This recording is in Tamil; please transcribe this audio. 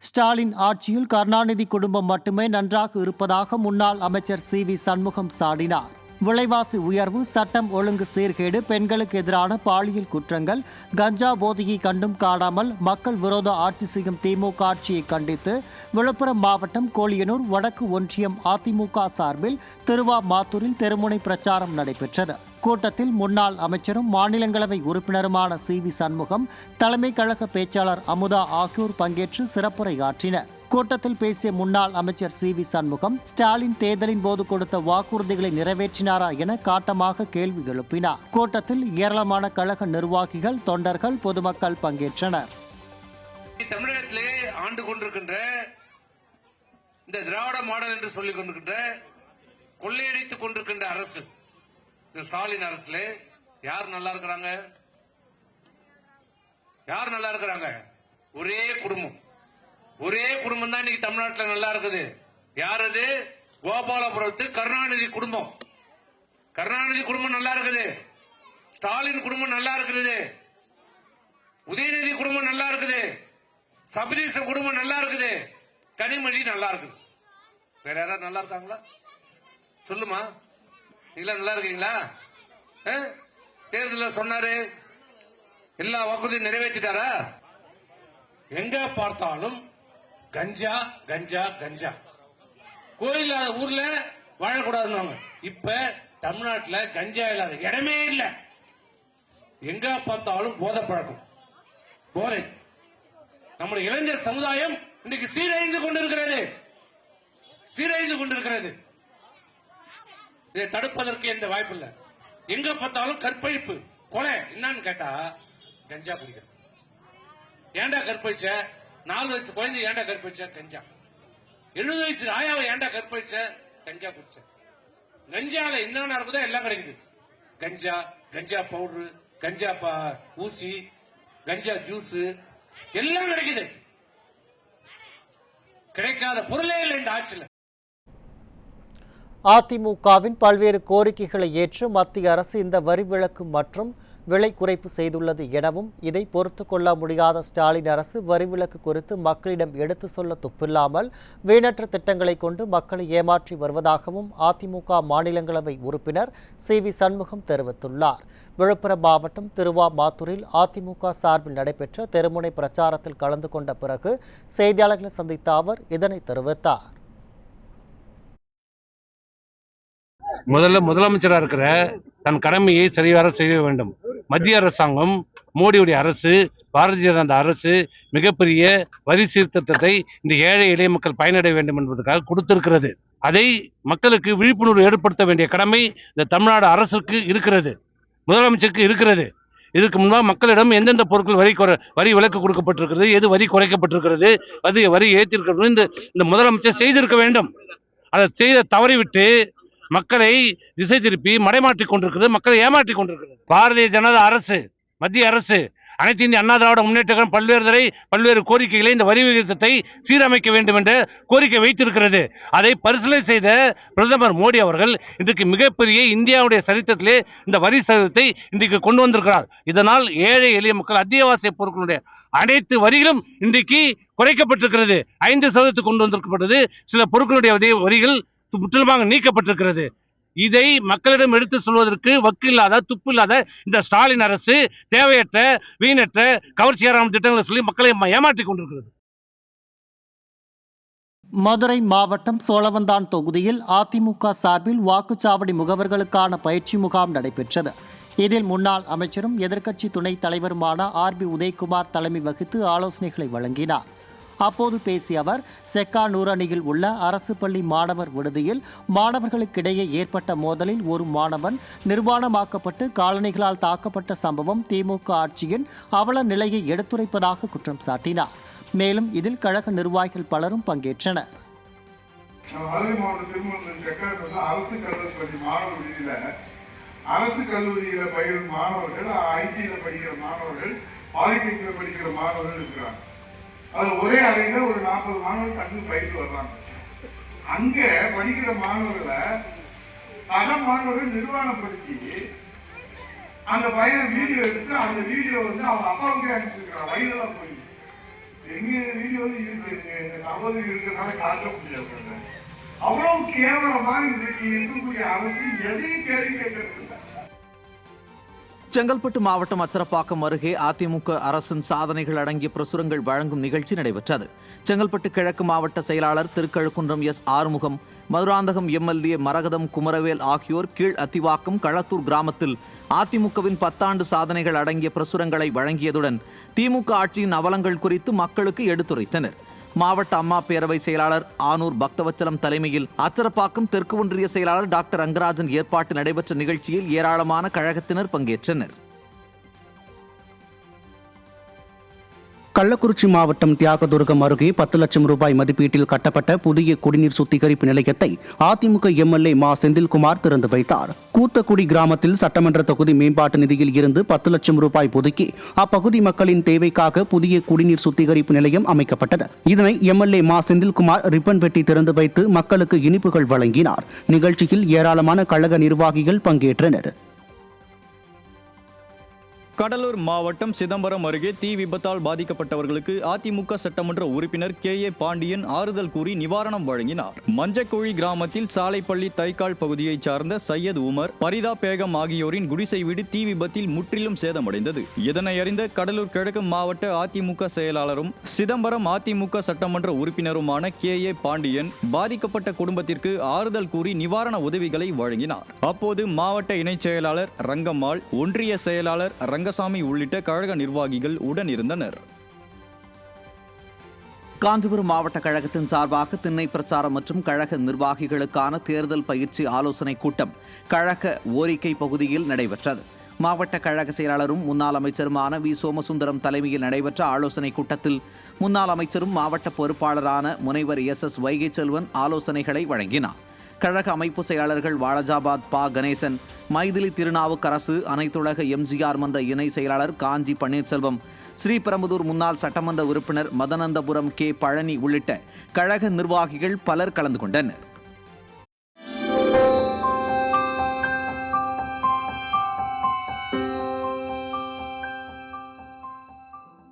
ஸ்டாலின் ஆட்சியில் கருணாநிதி குடும்பம் மட்டுமே நன்றாக இருப்பதாக முன்னாள் அமைச்சர் சி.வி. சண்முகம் சாடினார். விலைவாசி உயர்வு, சட்டம் ஒழுங்கு சீர்கேடு, பெண்களுக்கு எதிரான பாலியல் குற்றங்கள், கஞ்சா போதையை கண்டும் காணாமல் மக்கள் விரோத ஆட்சி செய்யும் திமுக ஆட்சியை கண்டித்து விழுப்புரம் மாவட்டம் கோலியனூர் வடக்கு ஒன்றியம் அதிமுக சார்பில் திருவாமாத்தூரில் தெருமுனை பிரச்சாரம் நடைபெற்றது. கூட்டத்தில் முன்னாள் அமைச்சரும் மாநிலங்களவை உறுப்பினருமான சி.வி. சண்முகம், தலைமை கழக பேச்சாளர் அமுதா ஆகியோர் பங்கேற்று சிறப்புரையாற்றினர். கூட்டத்தில் பேசிய முன்னாள் அமைச்சர் சி.வி. சண்முகம், ஸ்டாலின் தேர்தலின் போது கொடுத்த வாக்குறுதிகளை நிறைவேற்றினாரா என காட்டமாக கேள்வி எழுப்பினார். கூட்டத்தில் ஏராளமான கழக நிர்வாகிகள், தொண்டர்கள், பொதுமக்கள் பங்கேற்றனர். தமிழகத்திலே ஆண்டு கொண்டிருக்கின்ற இந்த திராவிட மாடல் என்று சொல்லிக் கொண்டிருக்கின்ற கொள்ளையடித்துக் கொண்டிருக்கின்ற அரசு, இந்த ஸ்டாலின் அரசுல யார் நல்லா இருக்கிறாங்க? யார் நல்லா இருக்கிறாங்க? ஒரே குடும்பம் தான் இன்னைக்கு தமிழ்நாட்டில் நல்லா இருக்குது. யார் அது? கோபாலபுரத்து கருணாநிதி குடும்பம். கருணாநிதி குடும்பம் நல்லா இருக்குது. ஸ்டாலின் குடும்பம் நல்லா இருக்குது. உதயநிதி குடும்பம் நல்லா இருக்குது. சபரீசன் குடும்பம் நல்லா இருக்குது. கனிமொழி நல்லா இருக்குது. வேற யாராவது நல்லா இருக்காங்களா? சொல்லுமா, நீங்களா நல்லா இருக்கீங்களா? தேர்தலில் சொன்னாரு, எல்லா வாக்குறுதியும் நிறைவேற்றிட்டாரா? எங்க பார்த்தாலும் கஞ்சா கஞ்சா கஞ்சா. கோயில் ஊர்ல வாழக்கூடாதுன்னு இப்ப தமிழ்நாட்டில் கஞ்சா இல்லாத இடமே இல்ல. எங்க பார்த்தாலும் போதை பழக்கம், போதை. நம்முடைய இளைஞர் சமுதாயம் இன்னைக்கு சீரழிந்து கொண்டிருக்கிறது. இதை தடுப்பதற்கு எந்த வாய்ப்பு இல்லை. எங்க பார்த்தாலும் கற்பழிப்பு, கொலை. என்னன்னு கேட்டா கஞ்சா குடிக்கிறது. ஏண்டா கற்பழிச்ச? 4 வயசு குழந்தை ஏண்டா கற்பழிச்ச? கஞ்சா. 70 வயசு ஆயாவை ஏண்டா கற்பழிச்ச? கஞ்சா குடிச்ச. கஞ்சால என்னென்ன இருக்குதோ எல்லாம் கிடைக்குது. கஞ்சா, கஞ்சா பவுடர், கஞ்சா ஊசி, கஞ்சா ஜூஸ் எல்லாம் கிடைக்குது. கிடைக்காத பொருளே இல்லை இந்த ஆட்சியில். அதிமுகவின் பல்வேறு கோரிக்கைகளை ஏற்று மத்திய அரசு இந்த வரி விலக்கு மற்றும் விலை குறைப்பு செய்துள்ளது எனவும், இதை பொறுத்து கொள்ள முடியாத ஸ்டாலின் அரசு வரி விலக்கு குறித்து மக்களிடம் எடுத்து சொல்ல துப்பில்லாமல் வீணற்ற திட்டங்களை கொண்டு மக்களை ஏமாற்றி வருவதாகவும் அதிமுக மாநிலங்களவை உறுப்பினர் சி.வி. சண்முகம் தெரிவித்துள்ளார். விழுப்புரம் மாவட்டம் திருவாமாத்தூரில் அதிமுக சார்பில் நடைபெற்ற தெருமுனை பிரச்சாரத்தில் கலந்து கொண்ட பிறகு செய்தியாளர்களை சந்தித்த அவர் இதனை தெரிவித்தார். முதலமைச்சராக இருக்கிற தன் கடமையை சரிவர செய்ய வேண்டும். மத்திய அரசாங்கம், மோடியுடைய அரசு, பாரதிய ஜனதா அரசு மிகப்பெரிய வரி சீர்திருத்தத்தை இந்த ஏழை எளிய மக்கள் பயனடைய வேண்டும் என்பதற்காக கொடுத்திருக்கிறது. அதை மக்களுக்கு விழிப்புணர்வு ஏற்படுத்த வேண்டிய கடமை இந்த தமிழ்நாடு அரசுக்கு இருக்கிறது, முதலமைச்சருக்கு இருக்கிறது. இதற்கு முன்பாக மக்களிடம் எந்தெந்த பொருட்கள் வரி விலக்கு கொடுக்கப்பட்டிருக்கிறது, எது வரி குறைக்கப்பட்டிருக்கிறது, அது வரி ஏற்றிருக்கிறது, இந்த முதலமைச்சர் செய்திருக்க வேண்டும். அதை செய்த தவறிவிட்டு மக்களை திசை திருப்பி மடைமாற்றிக் கொண்டிருக்கிறது, மக்களை ஏமாற்றிக் கொண்டிருக்கிறது. பாரதிய ஜனதா அரசு, மத்திய அரசு, அனைத்து இந்திய அண்ணா திராவிட முன்னேற்ற கழகம் பல்வேறு கோரிக்கைகளை இந்த வரி விகிதத்தை சீரமைக்க வேண்டும் என்ற கோரிக்கை வைத்திருக்கிறது. அதை பரிசீலனை செய்த பிரதமர் மோடி அவர்கள் இன்றைக்கு மிகப்பெரிய இந்தியாவுடைய சரித்திரத்திலே இந்த வரி சதவீதத்தை இன்றைக்கு கொண்டு வந்திருக்கிறார். இதனால் ஏழை எளிய மக்கள் அத்தியாவசிய பொருட்களுடைய அனைத்து வரிகளும் இன்றைக்கு குறைக்கப்பட்டிருக்கிறது. 5% கொண்டு வந்திருக்கப்பட்டது. சில பொருட்களுடைய வரிகள் முற்றிலுமாக நீக்கப்பட்டிருக்கிறது. இதை மக்களிடம் எடுத்து சொல்வதற்கு வக்கில்லாத, துப்பில்லாத இந்த ஸ்டாலின் அரசு தேவையற்ற, வீணற்ற, கவர்ச்சிகரமான திட்டங்களை சொல்லி மக்களை ஏமாற்றிக் கொண்டிருக்கிறது. மதுரை மாவட்டம் சோழவந்தான் தொகுதியில் அதிமுக சார்பில் வாக்குச்சாவடி முகவர்களுக்கான பயிற்சி முகாம் நடைபெற்றது. இதில் முன்னாள் அமைச்சரும் எதிர்க்கட்சி துணைத் தலைவருமான ஆர்.பி. உதயகுமார் தலைமை வகித்து ஆலோசனைகளை வழங்கினார். அப்போது பேசிய அவர், செக்கானூர் அணியில் உள்ள அரசு பள்ளி மாணவர் விடுதியில் மாணவர்களுக்கிடையே ஏற்பட்ட மோதலில் ஒரு மாணவன் நிர்வாணமாக்கப்பட்டு காலணிகளால் தாக்கப்பட்ட சம்பவம் திமுக ஆட்சியின் அவல நிலையை எடுத்துரைப்பதாக குற்றம் சாட்டினார். மேலும் இதில் கழக நிர்வாகிகள் பலரும் பங்கேற்றனர். அரசு கல்லூரியில பயிலும் மாணவர்கள், ஐடியில படிக்கிற மாணவர்கள், பாலிடெக்னிக்ல படிக்கிற மாணவர்கள் இருக்கிறாங்க. அது ஒரே அறையில ஒரு 40 மாணவர்கள் தங்கி பயிற்சி வர்றாங்க. அங்க படிக்கிற மாணவர்களை சக மாணவர்கள் நிர்வாணப்படுத்தி அந்த பையனை வீடியோ எடுத்து அந்த வீடியோ அவங்க அப்பாவுக்கே அனுப்பிச்சிருக்கிறாங்க. வயதெல்லாம் போய் எங்க வீடியோ இருக்கு, எங்க தகவல் இருக்கிறதுனால காட்ட முடியாது. அவ்வளவு கேவலமா இன்றைக்கு இருக்கக்கூடிய அரசு எதையும் கேள்வி கேட்கறது இல்லை. செங்கல்பட்டு மாவட்டம் அச்சரப்பாக்கம் அருகே அதிமுக அரசின் சாதனைகள் அடங்கிய பிரசுரங்கள் வழங்கும் நிகழ்ச்சி நடைபெற்றது. செங்கல்பட்டு கிழக்கு மாவட்ட செயலாளர் திருக்கழுக்குன்றம் எஸ். ஆறுமுகம், மதுராந்தகம் எம்எல்ஏ மரகதம் குமரவேல் ஆகியோர் கீழ் அத்திவாக்கம் களத்தூர் கிராமத்தில் அதிமுகவின் 10 ஆண்டு சாதனைகள் அடங்கிய பிரசுரங்களை வழங்கியதுடன் திமுக ஆட்சியின் அவலங்கள் குறித்து மக்களுக்கு எடுத்துரைத்தனர். மாவட்ட அம்மா பேரவை செயலாளர் ஆனூர் பக்தவச்சலம் தலைமையில் அச்சரப்பாக்கம் தெற்கு ஒன்றிய செயலாளர் டாக்டர் ரங்கராஜன் ஏற்பாட்டில் நடைபெற்ற நிகழ்ச்சியில் ஏராளமான கழகத்தினர் பங்கேற்றனர். கள்ளக்குறிச்சி மாவட்டம் தியாகதுர்கம் அருகே 10 லட்சம் ரூபாய் மதிப்பீட்டில் கட்டப்பட்ட புதிய குடிநீர் சுத்திகரிப்பு நிலையத்தை அதிமுக எம்எல்ஏ மா செந்தில்குமார் திறந்து வைத்தார். கூத்தக்குடி கிராமத்தில் சட்டமன்ற தொகுதி மேம்பாட்டு நிதியில் இருந்து 10 லட்சம் ரூபாய் ஒதுக்கி அப்பகுதி மக்களின் தேவைக்காக புதிய குடிநீர் சுத்திகரிப்பு நிலையம் அமைக்கப்பட்டது. இதனை எம்எல்ஏ மா செந்தில்குமார் ரிப்பன் வெட்டி திறந்து வைத்து மக்களுக்கு இனிப்புகள் வழங்கினார். நிகழ்ச்சியில் ஏராளமான கழக நிர்வாகிகள் பங்கேற்றனர். கடலூர் மாவட்டம் சிதம்பரம் அருகே தீ விபத்தால் பாதிக்கப்பட்டவர்களுக்கு அதிமுக சட்டமன்ற உறுப்பினர் கே.ஏ. பாண்டியன் ஆறுதல் கூறி நிவாரணம் வழங்கினார். மஞ்சக்குழி கிராமத்தில் சாலைப்பள்ளி தைக்கால் பகுதியைச் சார்ந்த சையத் உமர், பரிதா பேகம் ஆகியோரின் குடிசை வீடு தீ விபத்தில் முற்றிலும் சேதமடைந்தது. இதனை அறிந்த கடலூர் கிழக்கு மாவட்ட அதிமுக செயலாளரும் சிதம்பரம் அதிமுக சட்டமன்ற உறுப்பினருமான கே.ஏ. பாண்டியன் பாதிக்கப்பட்ட குடும்பத்திற்கு ஆறுதல் கூறி நிவாரண உதவிகளை வழங்கினார். அப்போது மாவட்ட இணைச் செயலாளர் ரங்கம்மாள், ஒன்றிய செயலாளர் ரங்கசாமி உள்ளிட்ட கழக நிர்வாகிகள் உடன் இருந்தனர். காஞ்சிபுரம் மாவட்ட கழகத்தின் சார்பாக திண்ணை பிரச்சாரம் மற்றும் கழக நிர்வாகிகளுக்கான தேர்தல் பயிற்சி ஆலோசனை கூட்டம் கழக ஓரிக்கை பகுதியில் நடைபெற்றது. மாவட்ட கழக செயலாளரும் முன்னாள் அமைச்சருமான வி. சோமசுந்தரம் தலைமையில் நடைபெற்ற ஆலோசனை கூட்டத்தில் முன்னாள் அமைச்சரும் மாவட்ட பொறுப்பாளரான முனைவர் எஸ். வைகை செல்வன் ஆலோசனைகளை வழங்கினார். கழக அமைப்பு செயலாளர்கள் வாலஜாபாத் பா. கணேசன், மைதிலி திருநாவுக்கரசு, அனைத்துலக எம்ஜிஆர் மன்ற இணை செயலாளர் காஞ்சி பன்னீர்செல்வம், ஸ்ரீபெரும்புதூர் முன்னாள் சட்டமன்ற உறுப்பினர் மதனந்தபுரம் கே. பழனி உள்ளிட்ட கழக நிர்வாகிகள் பலர் கலந்து கொண்டனர்.